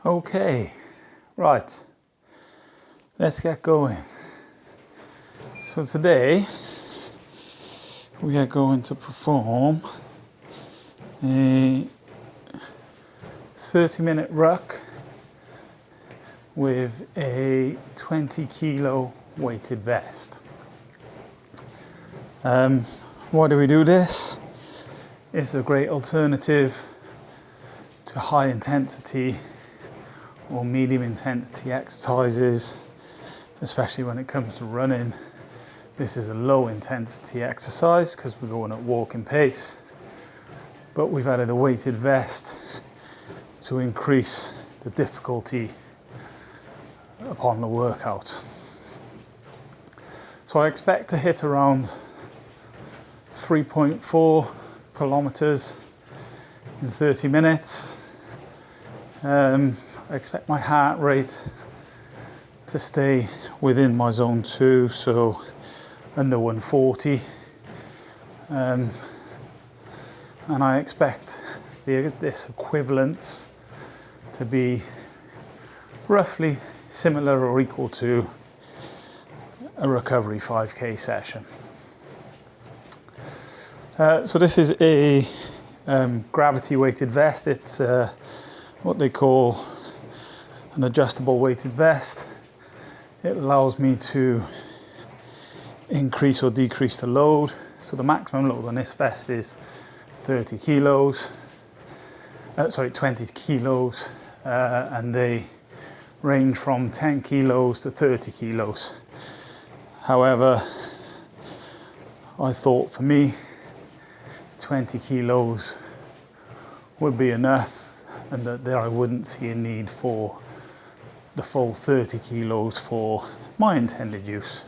Okay, right, let's get going. So today we are going to perform a 30-minute ruck with a 20 kilo weighted vest. Why do we do this? It's a great alternative to high intensity or medium intensity exercises, especially when it comes to running. This is a low intensity exercise because we're going at walking pace, but we've added a weighted vest to increase the difficulty upon the workout. So I expect to hit around 3.4 kilometers in 30 minutes. I expect my heart rate to stay within my zone 2, so under 140. And I expect this equivalent to be roughly similar or equal to a recovery 5k session. So this is a gravity weighted vest. It's what they call an adjustable weighted vest. It allows me to increase or decrease the load. So the maximum load on this vest is 20 kilos, and they range from 10 kilos to 30 kilos. However, I thought for me 20 kilos would be enough, and that I wouldn't see a need for the full 30 kilos for my intended use,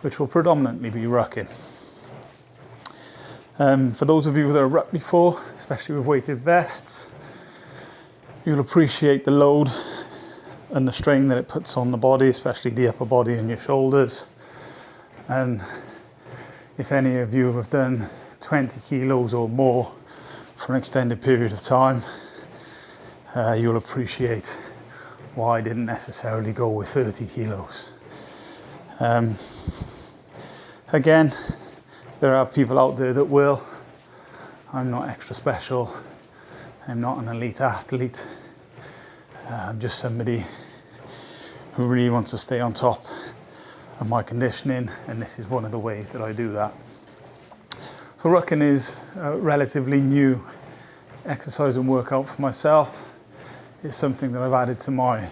which will predominantly be rucking. For those of you that have rucked before, especially with weighted vests, you'll appreciate the load and the strain that it puts on the body, especially the upper body and your shoulders. And if any of you have done 20 kilos or more for an extended period of time, you'll appreciate why I didn't necessarily go with 30 kilos. Again, there are people out there that will. I'm not extra special. I'm not an elite athlete. I'm just somebody who really wants to stay on top of my conditioning, and this is one of the ways that I do that. So rucking is a relatively new exercise and workout for myself. It's something that I've added to my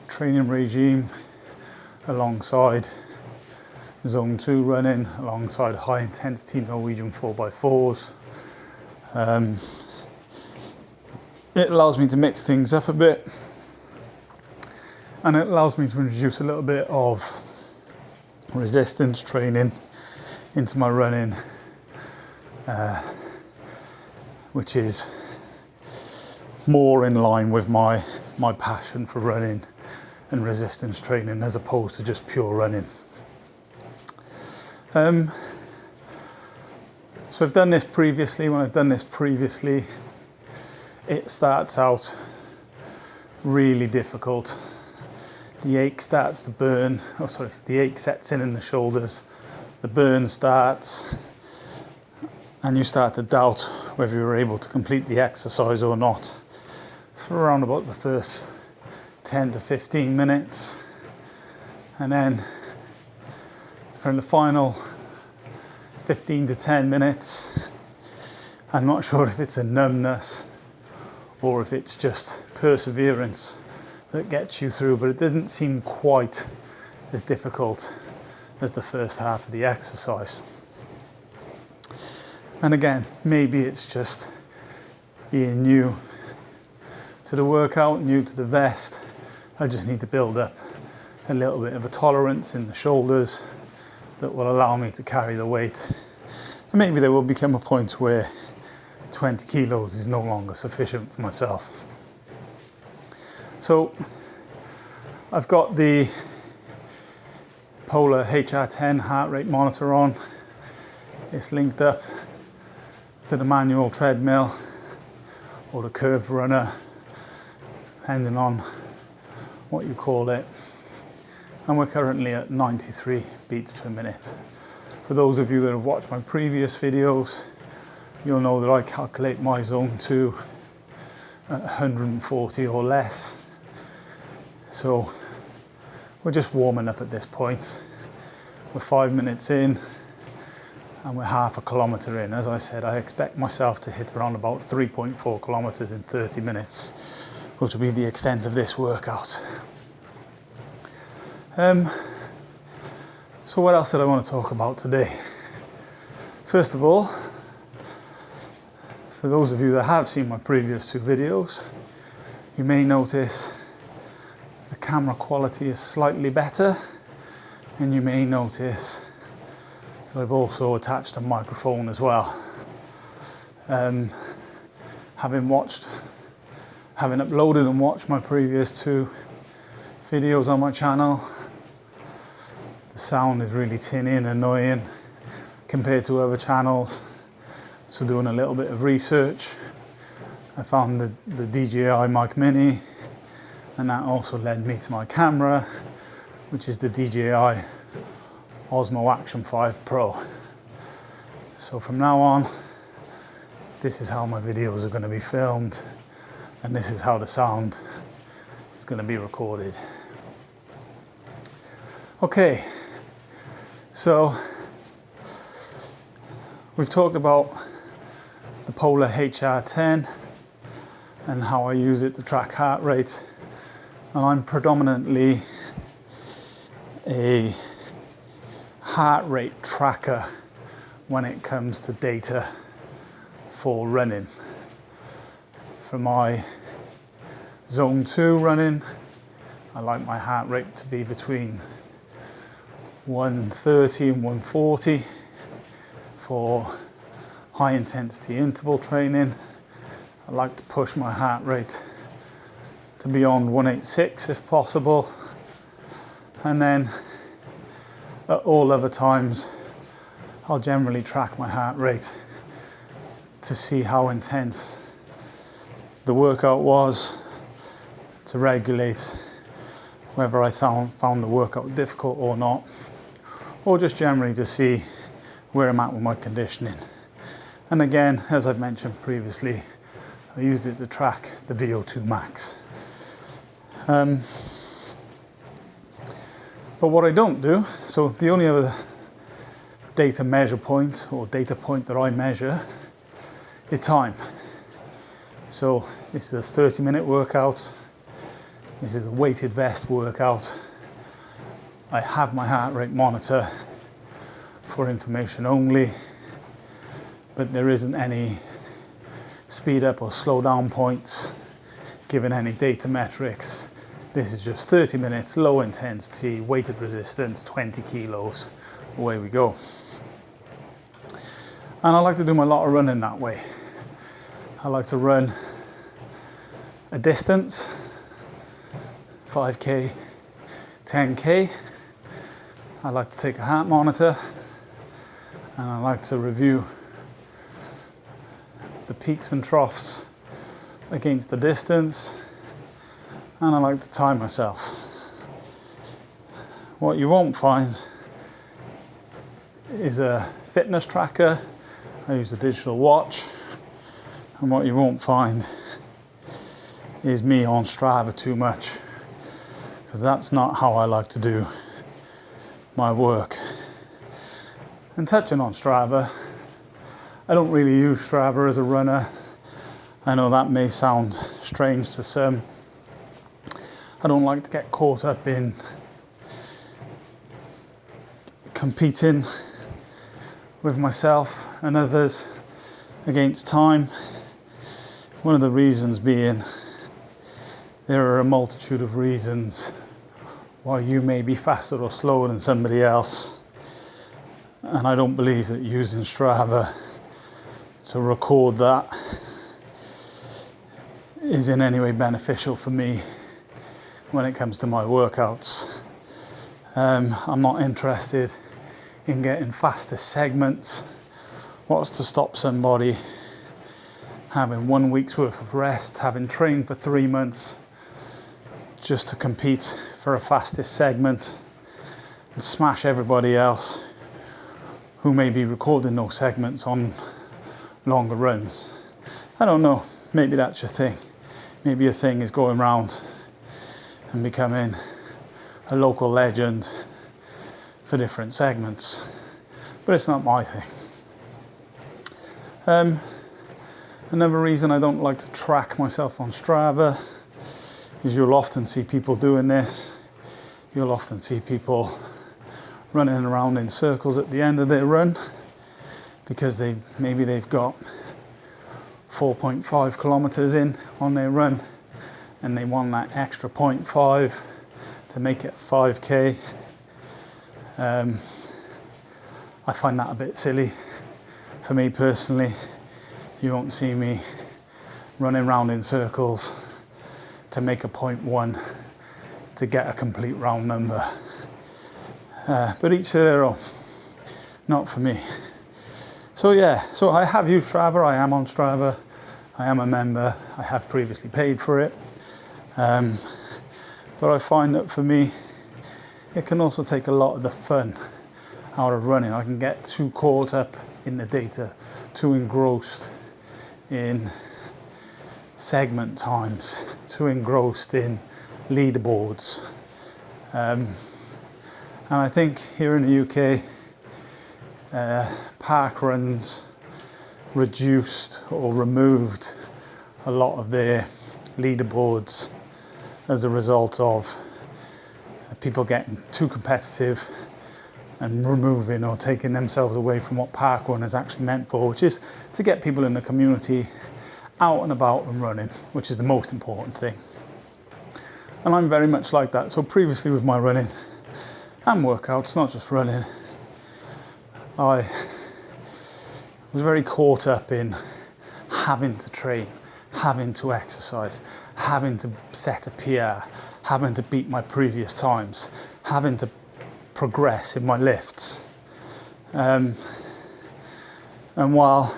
training regime alongside zone 2 running, alongside high intensity Norwegian 4x4s. It allows me to mix things up a bit, and it allows me to introduce a little bit of resistance training into my running, which is more in line with my passion for running and resistance training as opposed to just pure running. So I've done this previously. When I've done this previously, it starts out really difficult. The ache starts to burn. The ache sets in the shoulders. The burn starts, and you start to doubt whether you're able to complete the exercise or not. So around about the first 10 to 15 minutes, and then for the final 15 to 10 minutes, I'm not sure if it's a numbness or if it's just perseverance that gets you through, but it didn't seem quite as difficult as the first half of the exercise. And again, maybe it's just being new to the workout, new to the vest. I just need to build up a little bit of a tolerance in the shoulders that will allow me to carry the weight. And maybe there will become a point where 20 kilos is no longer sufficient for myself. So I've got the Polar H10 heart rate monitor on. It's linked up to the manual treadmill or the curved runner. depending on what you call it. And we're currently at 93 beats per minute. For those of you that have watched my previous videos, you'll know that I calculate my zone 2 at 140 or less. So we're just warming up at this point. We're 5 minutes in and we're half a kilometre in. As I said, I expect myself to hit around about 3.4 kilometres in 30 minutes, which will be the extent of this workout. So what else did I want to talk about today? First of all, for those of you that have seen my previous 2 videos, you may notice the camera quality is slightly better, and you may notice that I've also attached a microphone as well. Having uploaded and watched my previous 2 videos on my channel, the sound is really tinny and annoying compared to other channels. So doing a little bit of research, I found the DJI Mic Mini, and that also led me to my camera, which is the DJI Osmo Action 5 Pro. So from now on, this is how my videos are going to be filmed, and this is how the sound is going to be recorded. Okay, so we've talked about the Polar H10 and how I use it to track heart rate, and I'm predominantly a heart rate tracker when it comes to data for running. For my zone 2 running, I like my heart rate to be between 130 and 140. For high intensity interval training, I like to push my heart rate to beyond 186 if possible. And then at all other times, I'll generally track my heart rate to see how intense the workout was, to regulate whether I found the workout difficult or not, or just generally to see where I'm at with my conditioning. And again, as I've mentioned previously, I use it to track the VO2 max. But what I don't do, so the only other data measure point or data point that I measure is time. So this is a 30-minute workout. This is a weighted vest workout. I have my heart rate monitor for information only, but there isn't any speed up or slow down points given any data metrics. This is just 30 minutes, low intensity, weighted resistance, 20 kilos, away we go. And I like to do my lot of running that way. I like to run a distance, 5k, 10k. I like to take a heart monitor, and I like to review the peaks and troughs against the distance, and I like to time myself. What you won't find is a fitness tracker. I use a digital watch, and what you won't find is me on Strava too much, because that's not how I like to do my work. And touching on Strava, I don't really use Strava as a runner. I know that may sound strange to some. I don't like to get caught up in competing with myself and others against time. One of the reasons being, there are a multitude of reasons why you may be faster or slower than somebody else. And I don't believe that using Strava to record that is in any way beneficial for me when it comes to my workouts. I'm not interested in getting faster segments. What's to stop somebody having 1 week's worth of rest, having trained for 3 months, just to compete for a fastest segment and smash everybody else who may be recording those segments on longer runs. I don't know, maybe that's your thing. Maybe your thing is going around and becoming a local legend for different segments, but it's not my thing. Another reason I don't like to track myself on Strava is you'll often see people doing this. You'll often see people running around in circles at the end of their run because maybe they've got 4.5 kilometers in on their run and they want that extra 0.5 to make it 5k. I find that a bit silly. For me personally, you won't see me running around in circles to make a 0.1 to get a complete round number. But each to their own, not for me. So I have used Strava, I am on Strava, I am a member, I have previously paid for it. But I find that for me, it can also take a lot of the fun out of running. I can get too caught up in the data, too engrossed in segment times, too engrossed in leaderboards. And I think here in the UK, park runs reduced or removed a lot of their leaderboards as a result of people getting too competitive and removing or taking themselves away from what park run is actually meant for, which is to get people in the community out and about and running, which is the most important thing. And I'm very much like that. So previously with my running and workouts, not just running, I was very caught up in having to train, having to exercise, having to set a PR, having to beat my previous times, having to progress in my lifts. And while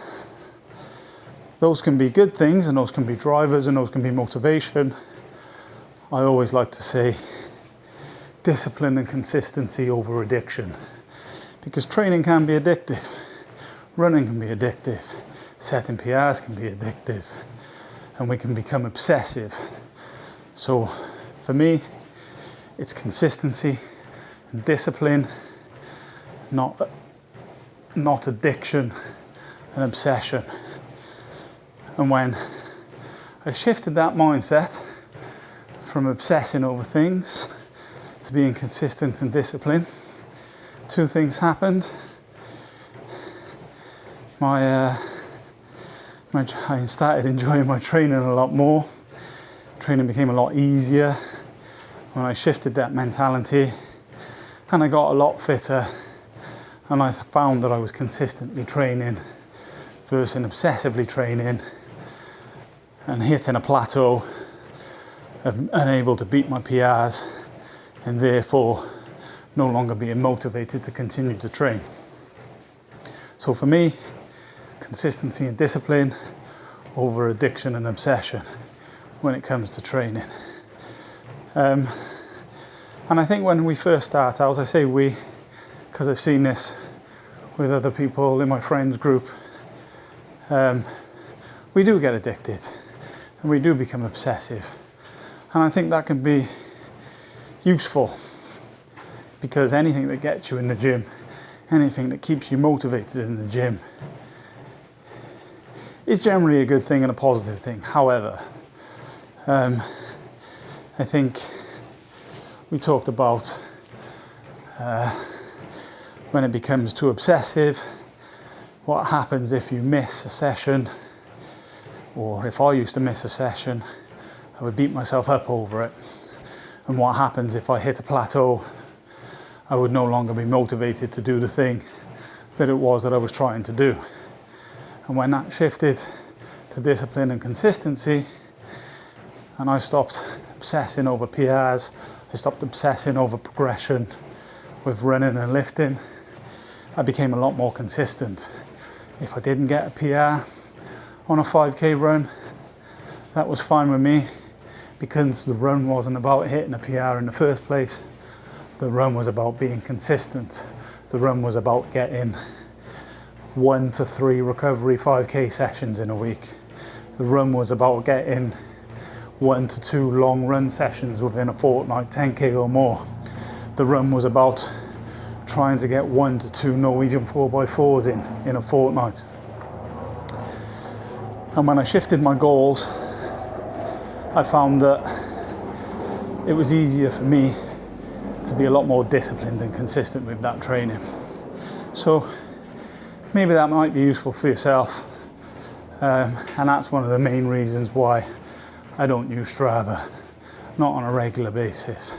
those can be good things and those can be drivers and those can be motivation, I always like to say discipline and consistency over addiction. Because training can be addictive, running can be addictive, setting PRs can be addictive, and we can become obsessive. So for me, it's consistency and discipline, not addiction and obsession. And when I shifted that mindset from obsessing over things to being consistent and disciplined, two things happened. I started enjoying my training a lot more. Training became a lot easier when I shifted that mentality, and I got a lot fitter, and I found that I was consistently training versus obsessively training and hitting a plateau of unable to beat my PRs and therefore no longer being motivated to continue to train. So for me, consistency and discipline over addiction and obsession when it comes to training. And I think when we first start out, I say we, because I've seen this with other people in my friends group, we do get addicted and we do become obsessive. And I think that can be useful because anything that gets you in the gym, anything that keeps you motivated in the gym is generally a good thing and a positive thing. However, I think we talked about when it becomes too obsessive, what happens if you miss a session, or if I used to miss a session, I would beat myself up over it. And what happens if I hit a plateau, I would no longer be motivated to do the thing that it was that I was trying to do. And when that shifted to discipline and consistency, and I stopped obsessing over PRs, I stopped obsessing over progression with running and lifting, I became a lot more consistent. If I didn't get a PR on a 5k run, that was fine with me because the run wasn't about hitting a PR in the first place. The run was about being consistent. The run was about getting 1 to 3 recovery 5K sessions in a week. The run was about getting 1 to 2 long run sessions within a fortnight, 10K or more. The run was about trying to get 1 to 2 Norwegian 4x4s in a fortnight. And when I shifted my goals, I found that it was easier for me to be a lot more disciplined and consistent with that training. So maybe that might be useful for yourself. And that's one of the main reasons why I don't use Strava, not on a regular basis.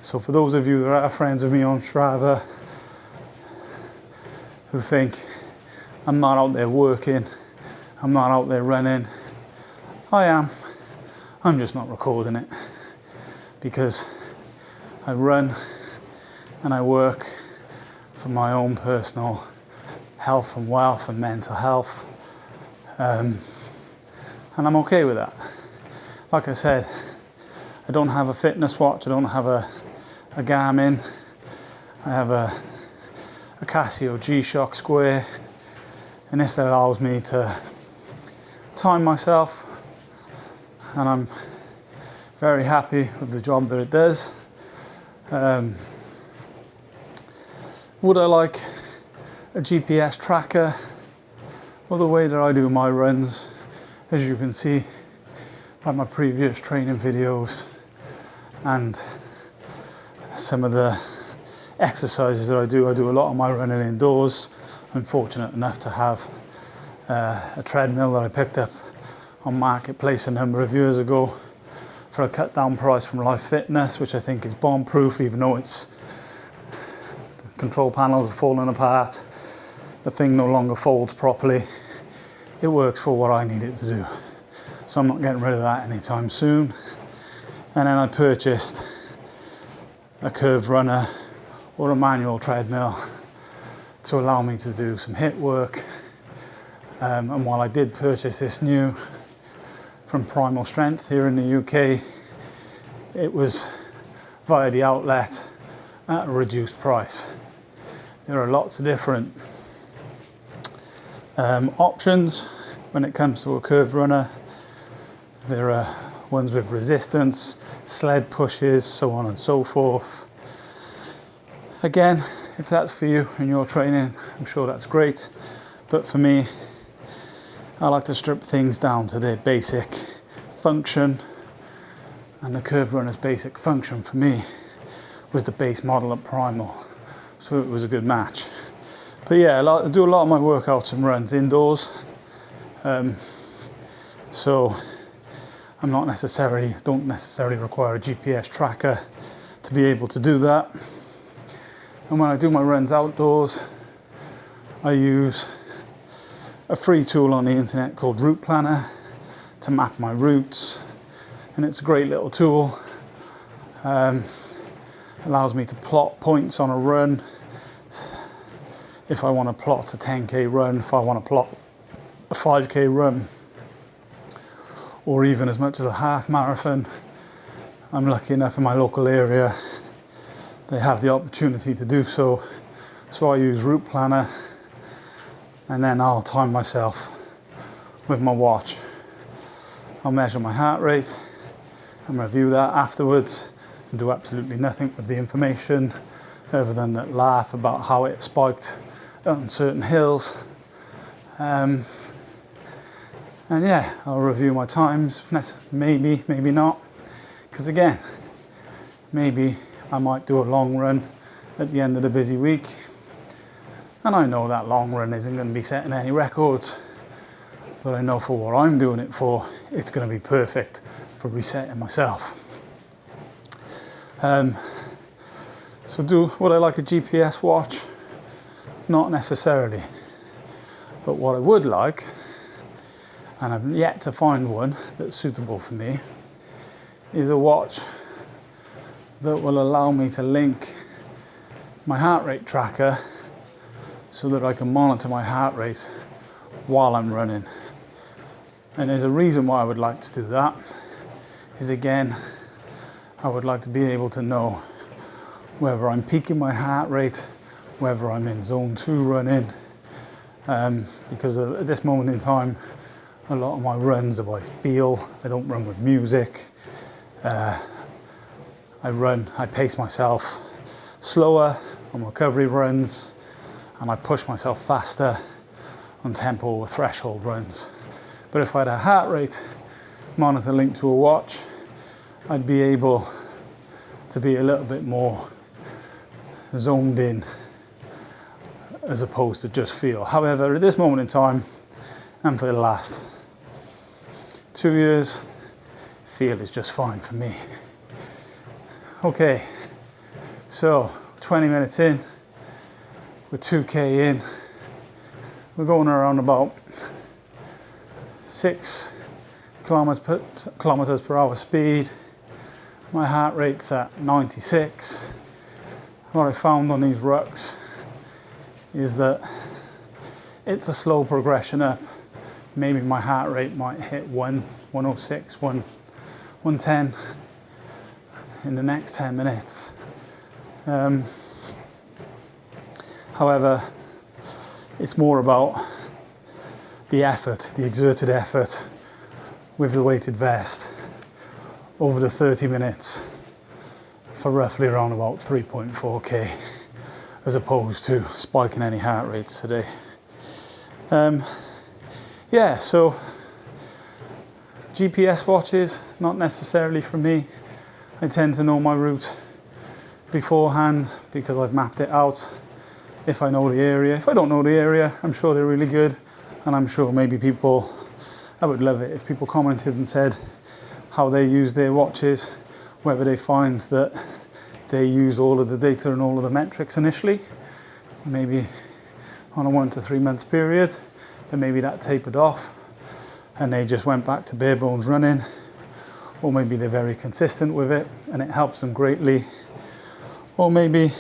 So for those of you that are friends with me on Strava, who think I'm not out there working, I'm not out there running, I am. I'm just not recording it because I run and I work for my own personal health and wealth and mental health, and I'm okay with that. Like I said, I don't have a fitness watch, I don't have a Garmin, I have a Casio G-Shock Square, and this allows me to time myself, and I'm very happy with the job that it does. Would I like a GPS tracker? Well, the way that I do my runs, as you can see by my previous training videos and some of the exercises that I do a lot of my running indoors. I'm fortunate enough to have a treadmill that I picked up on Marketplace a number of years ago for a cut down price from Life Fitness, which I think is bomb proof, even though the control panels are falling apart, the thing no longer folds properly. It works for what I need it to do, so I'm not getting rid of that anytime soon. And then I purchased a curved runner or a manual treadmill to allow me to do some HIIT work. And while I did purchase this new from Primal Strength here in the UK, it was via the outlet at a reduced price. There are lots of different options when it comes to a curved runner. There are ones with resistance, sled pushes, so on and so forth. Again, if that's for you and your training, I'm sure that's great. But for me, I like to strip things down to their basic function. And the curved runner's basic function for me was the base model at Primal. So it was a good match. But yeah, I do a lot of my workouts and runs indoors. So I'm don't necessarily require a GPS tracker to be able to do that. And when I do my runs outdoors, I use a free tool on the internet called Route Planner to map my routes. And it's a great little tool. Allows me to plot points on a run. If I want to plot a 10K run, if I want to plot a 5K run, or even as much as a half marathon. I'm lucky enough in my local area, they have the opportunity to do so. So I use Route Planner, and then I'll time myself with my watch. I'll measure my heart rate and review that afterwards and do absolutely nothing with the information other than laugh about how it spiked on certain hills. And yeah, I'll review my times, maybe not, because again, maybe I might do a long run at the end of the busy week, and I know that long run isn't going to be setting any records, but I know for what I'm doing it for, it's going to be perfect for resetting myself. So would I like a GPS watch? Not necessarily, but what I would like, and I've yet to find one that's suitable for me, is a watch that will allow me to link my heart rate tracker so that I can monitor my heart rate while I'm running. And there's a reason why I would like to do that, is, again, I would like to be able to know whether I'm peaking my heart rate, whether I'm in zone 2 running, because at this moment in time, a lot of my runs are by feel. I don't run with music. I pace myself slower on recovery runs, and I push myself faster on tempo or threshold runs. But if I had a heart rate monitor linked to a watch, I'd be able to be a little bit more zoned in as opposed to just feel. However, at this moment in time, and for the last 2 years, feel is just fine for me. Okay, so 20 minutes in, we're 2k in, we're going around about 6 kilometers per hour speed. My heart rate's at 96. What I found on these rucks is that it's a slow progression up. Maybe my heart rate might hit 106, 110 in the next 10 minutes. However, it's more about the effort, the exerted effort with the weighted vest over the 30 minutes for roughly around about 3.4k, as opposed to spiking any heart rates today. Yeah, so GPS watches, not necessarily for me. I tend to know my route beforehand because I've mapped it out. If I know the area, if I don't know the area, I'm sure they're really good, and I'm sure maybe people, I would love it if people commented and said how they use their watches, whether they find that they use all of the data and all of the metrics initially, maybe on a 1 to 3 month period, but maybe that tapered off and they just went back to bare bones running, or maybe they're very consistent with it and it helps them greatly, or maybe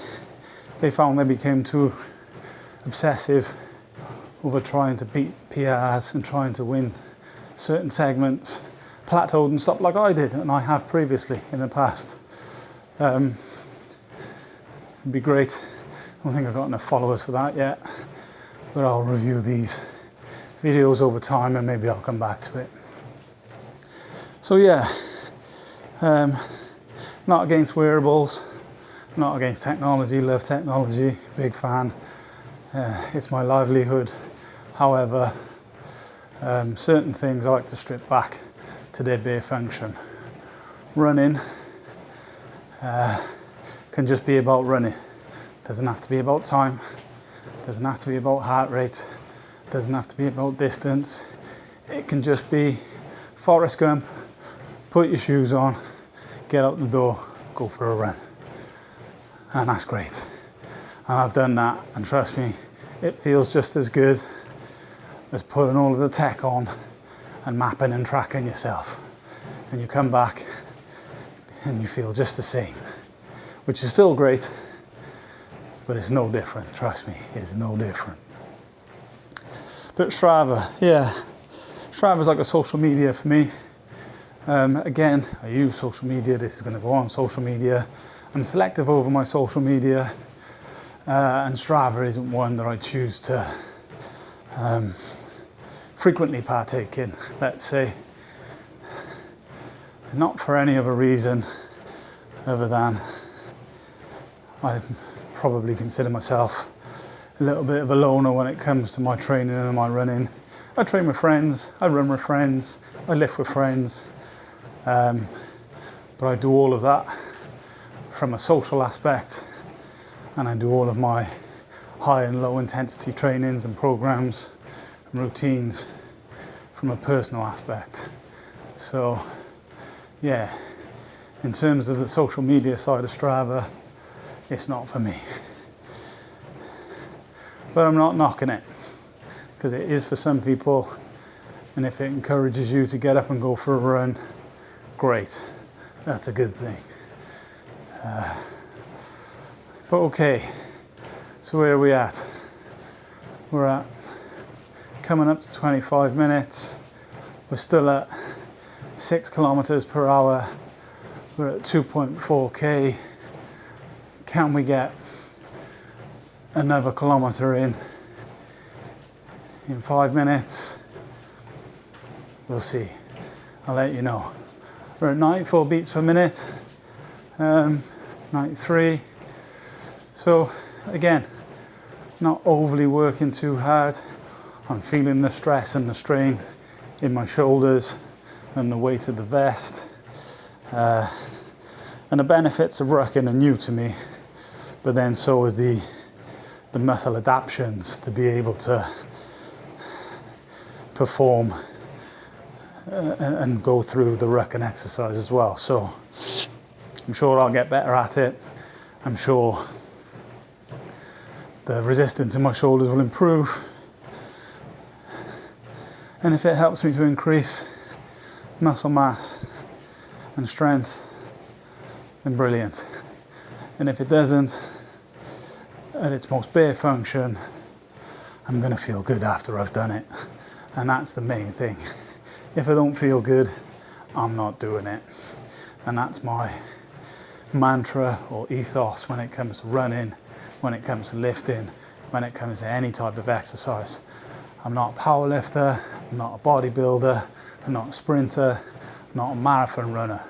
they found they became too obsessive over trying to beat PRs and trying to win certain segments, plateaued and stopped like I did, and I have previously in the past. It'd be great. I don't think I've got enough followers for that yet, but I'll review these videos over time and maybe I'll come back to it. So yeah, not against wearables, not against technology, love technology, big fan. It's my livelihood. However, certain things I like to strip back to their bare function. Running can just be about running. Doesn't have to be about time, doesn't have to be about heart rate, doesn't have to be about distance. It can just be Forrest Gump, put your shoes on, get out the door, go for a run. And that's great. And I've done that, and trust me, it feels just as good as putting all of the tech on and mapping and tracking yourself. And you come back and you feel just the same, which is still great, but it's no different, trust me, it's no different. But Strava, yeah, Strava's like a social media for me. Again, I use social media, this is going to go on social media. I'm selective over my social media, and Strava isn't one that I choose to frequently partake in, let's say. Not for any other reason other than I probably consider myself a little bit of a loner when it comes to my training and my running. I train with friends, I run with friends, I lift with friends, but I do all of that from a social aspect, and I do all of my high and low intensity trainings and programs and routines from a personal aspect. So yeah, in terms of the social media side of Strava, it's not for me. But I'm not knocking it, because it is for some people, and if it encourages you to get up and go for a run, great, that's a good thing. But okay, so where are we at? We're at coming up to 25 minutes. We're still at 6 kilometers per hour. We're at 2.4k. Can we get another kilometer in 5 minutes? We'll see. I'll let you know. We're at 94 beats per minute, 93. So again, not overly working too hard. I'm feeling the stress and the strain in my shoulders and the weight of the vest. And the benefits of rucking are new to me, but then so is the muscle adaptations to be able to perform and go through the rucking exercise as well. So I'm sure I'll get better at it. I'm sure the resistance in my shoulders will improve. And if it helps me to increase muscle mass and strength, then brilliant. And if it doesn't, at its most bare function, I'm gonna feel good after I've done it. And that's the main thing. If I don't feel good, I'm not doing it. And that's my mantra or ethos when it comes to running, when it comes to lifting, when it comes to any type of exercise. I'm not a power lifter, I'm not a bodybuilder, I'm not a sprinter, I'm not a marathon runner.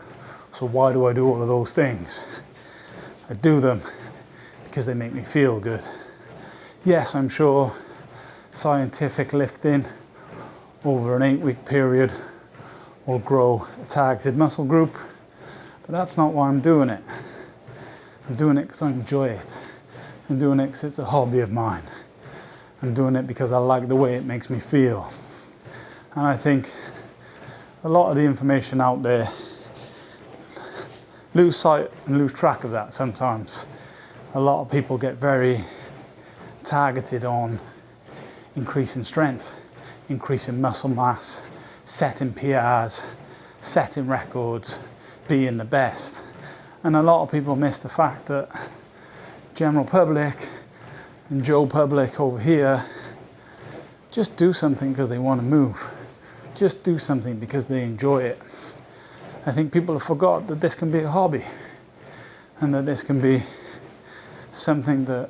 So why do I do all of those things? I do them because they make me feel good. Yes, I'm sure scientific lifting over an 8-week period will grow a targeted muscle group, but that's not why I'm doing it. I'm doing it because I enjoy it. I'm doing it because it's a hobby of mine. I'm doing it because I like the way it makes me feel. And I think a lot of the information out there, lose sight and lose track of that sometimes. A lot of people get very targeted on increasing strength, increasing muscle mass, setting PRs, setting records, being the best. And a lot of people miss the fact that general public and Joe public over here just do something because they want to move. Just do something because they enjoy it. I think people have forgot that this can be a hobby and that this can be something that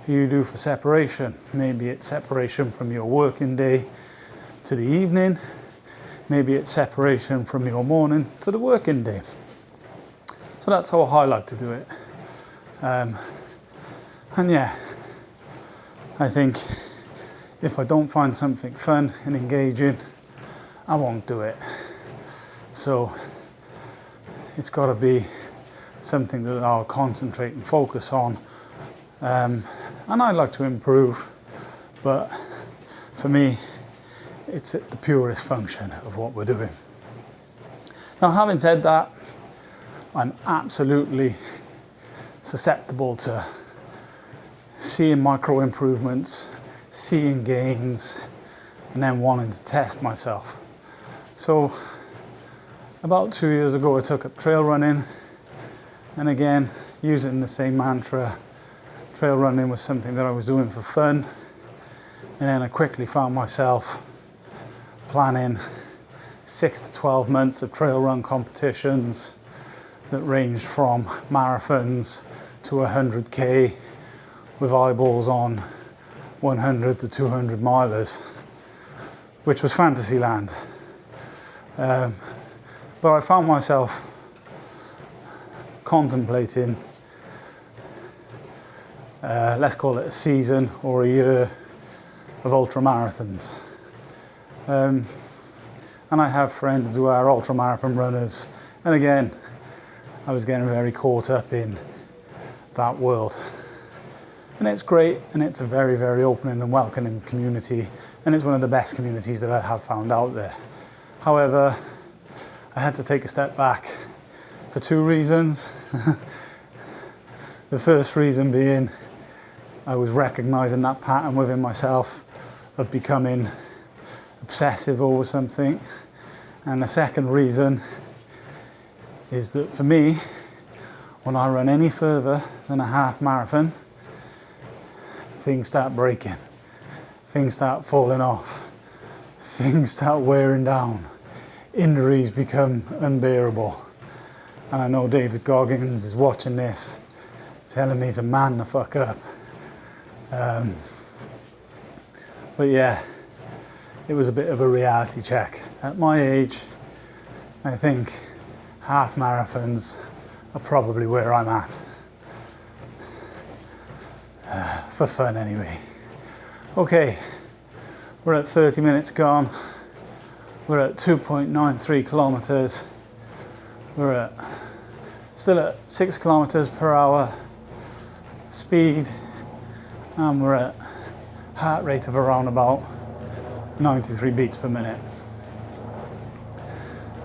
you do for separation. Maybe it's separation from your working day to the evening. Maybe it's separation from your morning to the working day. So that's how I like to do it. And yeah, I think if I don't find something fun and engaging, I won't do it. So it's got to be something that I'll concentrate and focus on. And I like to improve, but for me, it's the purest function of what we're doing. Now, having said that, I'm absolutely susceptible to seeing micro improvements, seeing gains, and then wanting to test myself. So about 2 years ago, I took up trail running, and again, using the same mantra, trail running was something that I was doing for fun, and then I quickly found myself planning 6 to 12 months of trail run competitions that ranged from marathons to 100k with eyeballs on 100 to 200 milers, which was fantasy land. But I found myself contemplating, let's call it a season or a year of ultra marathons. And I have friends who are ultra marathon runners, and again, I was getting very caught up in that world. And it's great, and it's a very, very open and welcoming community, and it's one of the best communities that I have found out there. However, I had to take a step back for 2 reasons. The first reason being I was recognizing that pattern within myself of becoming obsessive over something. And the second reason is that for me, when I run any further than a half marathon, things start breaking, things start falling off, things start wearing down. injuries become unbearable. And I know David Goggins is watching this, telling me to man the fuck up. But yeah, it was a bit of a reality check. At my age, I think half marathons are probably where I'm at. For fun anyway. Okay, we're at 30 minutes gone. We're at 2.93 kilometers. We're still at 6 kilometers per hour speed, and we're at heart rate of around about 93 beats per minute.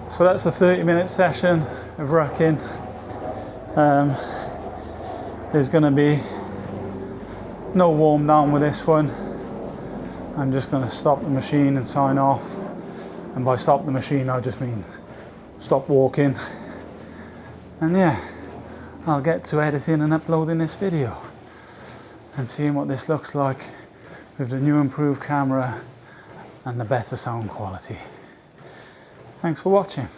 So that's a 30-minute session of rucking. There's going to be no warm down with this one. I'm just going to stop the machine and sign off. And by stop the machine, I just mean stop walking. And yeah, I'll get to editing and uploading this video and seeing what this looks like with the new improved camera and the better sound quality. Thanks for watching.